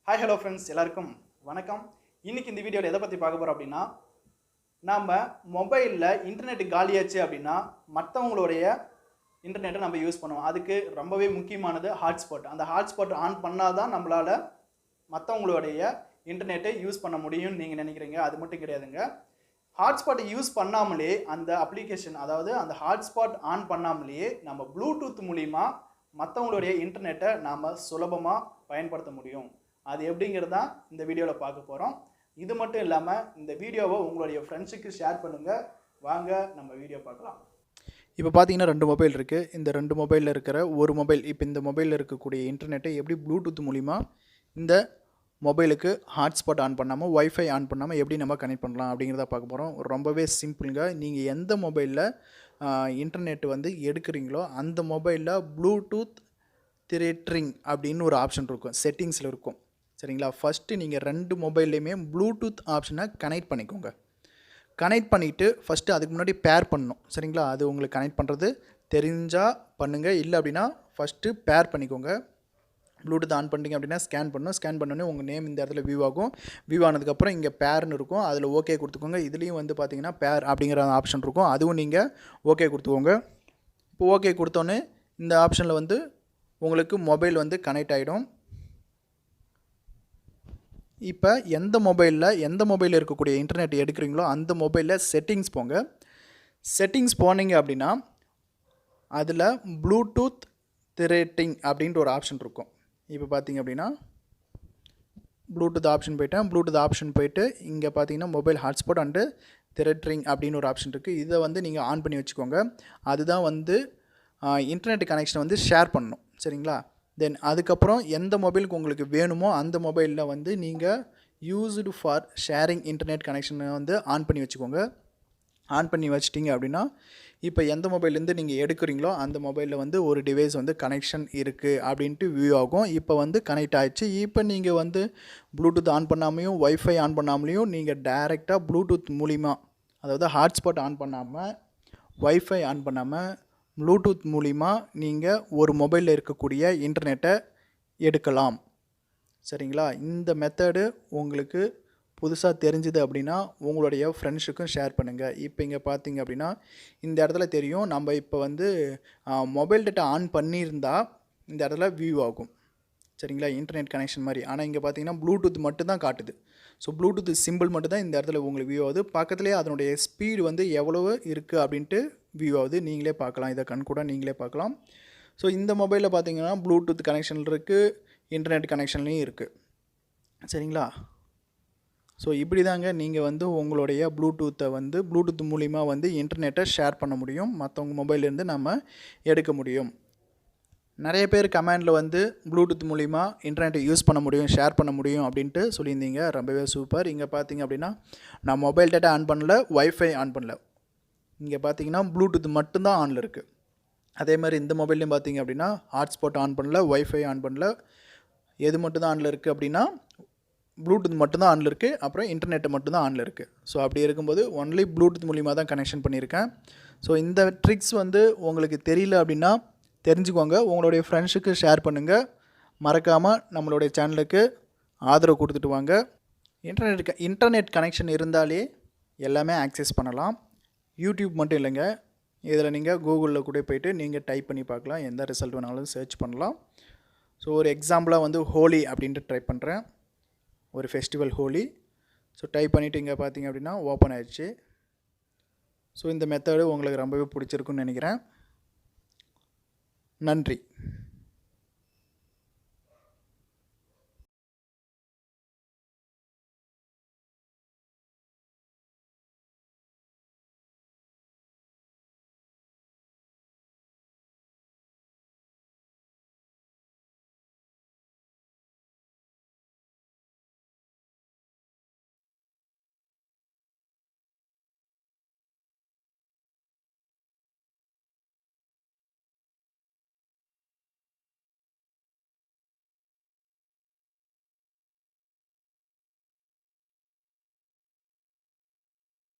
Hi hello friends எல்லாருக்கும் வணக்கம். இன்னைக்கு இந்த வீடியோவில் எதை பற்றி பார்க்க போகிறோம் அப்படின்னா, நாம் மொபைலில் இன்டர்நெட் காலியாச்சு அப்படின்னா மற்றவங்களுடைய இன்டர்நெட்டை நம்ம யூஸ் பண்ணுவோம். அதுக்கு ரொம்பவே முக்கியமானது ஹாட்ஸ்பாட். அந்த ஹாட்ஸ்பாட் ஆன் பண்ணால் தான் நம்மளால் மற்றவங்களுடைய இன்டர்நெட்டை யூஸ் பண்ண முடியும்னு நீங்கள் நினைக்கிறீங்க. அது மட்டும் கிடையாதுங்க. ஹாட்ஸ்பாட்டை யூஸ் பண்ணாமலே அந்த அப்ளிகேஷன், அதாவது அந்த ஹாட்ஸ்பாட் ஆன் பண்ணாமலேயே நம்ம ப்ளூடூத் மூலிமா மற்றவங்களுடைய இன்டர்நெட்டை நாம் சுலபமாக பயன்படுத்த முடியும். அது எப்படிங்கிறது தான் இந்த வீடியோவில் பார்க்க போகிறோம். இது மட்டும் இல்லாமல் இந்த வீடியோவை உங்களுடைய ஃப்ரெண்ட்ஸுக்கு ஷேர் பண்ணுங்கள். வாங்க நம்ம வீடியோ பார்க்கலாம். இப்போ பார்த்தீங்கன்னா 2 மொபைல் இருக்குது. இந்த 2 மொபைலில் இருக்கிற ஒரு மொபைல், இப்போ இந்த மொபைலில் இருக்கக்கூடிய இன்டர்நெட்டை எப்படி ப்ளூடூத் மூலிமா இந்த மொபைலுக்கு ஹாட்ஸ்பாட் ஆன் பண்ணாமல் வைஃபை ஆன் பண்ணாமல் எப்படி நம்ம கனெக்ட் பண்ணலாம் அப்படிங்கிறத பார்க்க போகிறோம். ரொம்பவே சிம்பிளுங்க. நீங்கள் எந்த மொபைலில் இன்டர்நெட் எடுக்கிறீங்களோ அந்த மொபைலில் ப்ளூடூத் திரேட்டரிங் அப்படின்னு ஒரு ஆப்ஷன் இருக்கும், செட்டிங்ஸில் இருக்கும். சரிங்களா? ஃபஸ்ட்டு நீங்கள் 2 மொபைல்லையுமே ப்ளூடூத் ஆப்ஷனை கனெக்ட் பண்ணிக்கோங்க. கனெக்ட் பண்ணிவிட்டு ஃபஸ்ட்டு அதுக்கு முன்னாடி பேர் பண்ணணும். சரிங்களா? அது உங்களுக்கு கனெக்ட் பண்ணுறது தெரிஞ்சால் பண்ணுங்கள். இல்லை அப்படின்னா ஃபஸ்ட்டு பேர் பண்ணிக்கோங்க. ப்ளூடூத் ஆன் பண்ணிட்டீங்க அப்படின்னா ஸ்கேன் பண்ணணும். ஸ்கேன் பண்ணோன்னே உங்கள் நேம் இந்த இடத்துல வியூ ஆகும். வியூ ஆனதுக்கப்புறம் இங்கே பேர்னு இருக்கும், அதில் ஓகே கொடுத்துக்கோங்க. இதுலேயும் பார்த்தீங்கன்னா பேர் அப்படிங்கிற ஆப்ஷன் இருக்கும், அதுவும் நீங்கள் ஓகே கொடுத்துக்கோங்க. இப்போ ஓகே கொடுத்தோன்னே இந்த ஆப்ஷனில் உங்களுக்கு மொபைல் கனெக்ட் ஆகிடும். இப்போ எந்த மொபைலில் இருக்கக்கூடிய இன்டர்நெட் எடுக்கிறீங்களோ அந்த மொபைலில் செட்டிங்ஸ் போங்க. செட்டிங்ஸ் போனீங்க அப்படின்னா அதில் ப்ளூடூத் திரேட்டிங் அப்படின்ற ஒரு ஆப்ஷன் இருக்கும். இப்போ பார்த்தீங்க அப்படின்னா ப்ளூடூத் ஆப்ஷன் போயிட்டேன். ப்ளூடூத் ஆப்ஷன் போயிட்டு இங்கே பார்த்தீங்கன்னா மொபைல் ஹாட்ஸ்பாட் அண்டு திரேட்டரிங் அப்படின்னு ஒரு ஆப்ஷன் இருக்குது. இதை நீங்கள் ஆன் பண்ணி வச்சுக்கோங்க. அதுதான் இன்டர்நெட் கனெக்ஷனை ஷேர் பண்ணணும். சரிங்களா? தென் அதுக்கப்புறம் எந்த மொபைலுக்கு உங்களுக்கு வேணுமோ அந்த மொபைலில் நீங்கள் யூஸ்டு ஃபார் ஷேரிங் இன்டர்நெட் கனெக்ஷனை ஆன் பண்ணி வச்சுக்கோங்க. ஆன் பண்ணி வச்சிட்டிங்க அப்படின்னா இப்போ எந்த மொபைல்லேருந்து நீங்கள் எடுக்கிறீங்களோ அந்த மொபைலில் ஒரு டிவைஸ் கனெக்ஷன் இருக்குது அப்படின்ட்டு வியூ ஆகும். இப்போ கனெக்ட் ஆகிடுச்சு. இப்போ நீங்கள் ப்ளூடூத் ஆன் பண்ணாமையும் வைஃபை ஆன் பண்ணாமலையும் நீங்கள் டைரெக்டாக ப்ளூடூத் மூலிமா, அதாவது ஹாட்ஸ்பாட் ஆன் பண்ணாமல் வைஃபை ஆன் பண்ணாமல் ப்ளூடூத் மூலிமா நீங்கள் ஒரு மொபைலில் இருக்கக்கூடிய இன்டர்நெட்டை எடுக்கலாம். சரிங்களா? இந்த மெத்தடு உங்களுக்கு புதுசாக தெரிஞ்சுது அப்படின்னா உங்களுடைய ஃப்ரெண்ட்ஸுக்கும் ஷேர் பண்ணுங்கள். இப்போ இங்கே பார்த்தீங்க அப்படின்னா இந்த இடத்துல தெரியும், நம்ம இப்போ மொபைல் டேட்டா ஆன் பண்ணியிருந்தால் இந்த இடத்துல வியூ ஆகும். சரிங்களா? இன்டர்நெட் கனெக்ஷன் மாதிரி. ஆனால் இங்கே பார்த்தீங்கன்னா ப்ளூடூத் மட்டும்தான் காட்டுது. ஸோ ப்ளூடூத் சிம்பிள் மட்டும் தான் இந்த இடத்துல உங்களுக்கு வியூ ஆகுது. பக்கத்துலேயே அதனுடைய ஸ்பீடு எவ்வளவு இருக்குது அப்படின்ட்டு வியூ ஆகுது. நீங்களே பார்க்கலாம், இதை கூட நீங்களே பார்க்கலாம். ஸோ இந்த மொபைலில் பார்த்தீங்கன்னா ப்ளூடூத் கனெக்ஷன் இருக்குது, இன்டர்நெட் கனெக்ஷன்லேயும் இருக்குது. சரிங்களா? ஸோ இப்படி தாங்க நீங்கள் உங்களுடைய ப்ளூடூத்தை ப்ளூடூத் மூலிமா இன்டர்நெட்டை ஷேர் பண்ண முடியும். மற்றவங்க மொபைல்லேருந்து நம்ம எடுக்க முடியும். நிறைய பேர் கமெண்டில் ப்ளூடூத் மூலிமா இன்டர்நெட்டை யூஸ் பண்ண முடியும், ஷேர் பண்ண முடியும் அப்படின்ட்டு சொல்லியிருந்தீங்க. ரொம்பவே சூப்பர். இங்கே பார்த்தீங்க அப்படின்னா நான் மொபைல் டேட்டா ஆன் பண்ணல, வைஃபை ஆன் பண்ணல. இங்கே பார்த்தீங்கன்னா ப்ளூடூத் மட்டும்தான் ஆனில் இருக்குது. அதே மாதிரி இந்த மொபைல்லையும் பார்த்தீங்க அப்படின்னா ஹாட்ஸ்பாட் ஆன் பண்ணல, வைஃபை ஆன் பண்ணல. எது மட்டும்தான் ஆனில் இருக்குது அப்படின்னா ப்ளூடூத் மட்டும்தான் ஆனில் இருக்குது, அப்புறம் இன்டர்நெட்டு மட்டும்தான் ஆனில் இருக்குது. ஸோ அப்படி இருக்கும்போது ஒன்லி ப்ளூடூத் மூலிமா தான் கனெக்ஷன் பண்ணியிருக்கேன். ஸோ இந்த ட்ரிக்ஸ் உங்களுக்கு தெரியல அப்படின்னா தெரிஞ்சுக்கோங்க, உங்களுடைய ஃப்ரெண்ட்ஸுக்கு ஷேர் பண்ணுங்கள். மறக்காமல் நம்மளுடைய சேனலுக்கு ஆதரவு கொடுத்துட்டு வாங்க. இன்டர்நெட் கனெக்ஷன் இருந்தாலே எல்லாமே ஆக்சஸ் பண்ணலாம். யூடியூப் மட்டும் இல்லைங்க, இதில் நீங்கள் கூகுளில் கூட போய்ட்டு நீங்கள் டைப் பண்ணி பார்க்கலாம். எந்த ரிசல்ட் வேணாலும் சர்ச் பண்ணலாம். ஸோ ஒரு எக்ஸாம்பிளாக ஹோலி அப்படின்ட்டு ட்ரை பண்ணுறேன், ஒரு ஃபெஸ்டிவல் ஹோலி. ஸோ டைப் பண்ணிவிட்டு இங்கே பார்த்தீங்க அப்படின்னா ஓப்பன் ஆயிடுச்சு. ஸோ இந்த மெத்தடு உங்களுக்கு ரொம்பவே பிடிச்சிருக்குன்னு நினைக்கிறேன். நன்றி.